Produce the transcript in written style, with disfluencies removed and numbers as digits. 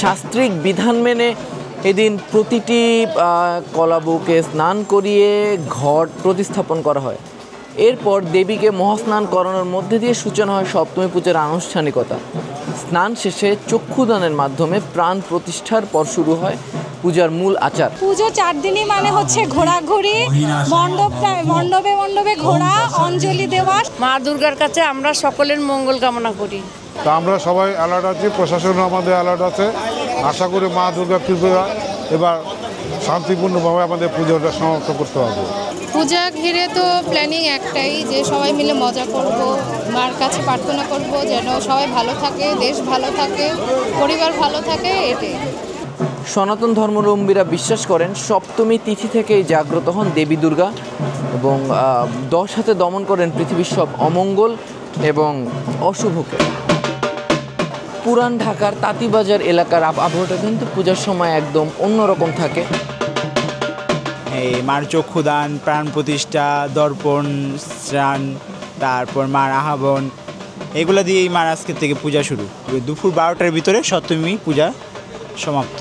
শাস্ত্রিক বিধান মেনে এদিন প্রতিটি কলাবউকে স্নান করিয়ে ঘট প্রতিস্থাপন করা হয়। এরপর দেবীকে মহাস্নান করানোর মধ্যে দিয়ে সূচনা হয় সপ্তমী পূজার আনুষ্ঠানিকতা। স্নান শেষে চক্ষুদানের মাধ্যমে প্রাণ প্রতিষ্ঠার পর শুরু হয় পূজার মূল আচার। পুজো 4 দিনই মানে হচ্ছে ঘোরাঘুরি, মণ্ডপে মণ্ডপে ঘোরা, অঞ্জলি দেওয়া। মা দুর্গার কাছে আমরা সকলের মঙ্গল কামনা করি। তো আমরা সবাই অ্যালার্ট আছি, প্রশাসনও আমাদের অ্যালার্ট আছে। আশা করি মা দুর্গা কৃপা এবার শান্তিপূর্ণভাবে আমাদের পুজোটা সমাপ্ত করতে হবে। পূজা ঘিরে তো প্ল্যানিং একটাই, যে সবাই মিলে মজা করব, মার কাছে প্রার্থনা করব যেন সবাই ভালো থাকে, দেশ ভালো থাকে, পরিবার ভালো থাকে। এটাই সনাতন ধর্মাবলম্বীরা বিশ্বাস করেন সপ্তমী তিথি থেকেই জাগ্রত হন দেবী দুর্গা এবং 10 হাতে দমন করেন পৃথিবীর সব অমঙ্গল এবং অশুভকে। পুরান ঢাকার তাঁতিবাজার এলাকার আবহাওয়াটা কিন্তু পূজার সময় একদম অন্যরকম থাকে। এই মার চক্ষুদান, প্রাণ প্রতিষ্ঠা, দর্পণ, স্নান, তারপর মার আহ্বান, এগুলো দিয়েই মার আজকের থেকে পূজা শুরু। দুপুর 12টার ভিতরে সপ্তমী পূজা সমাপ্ত।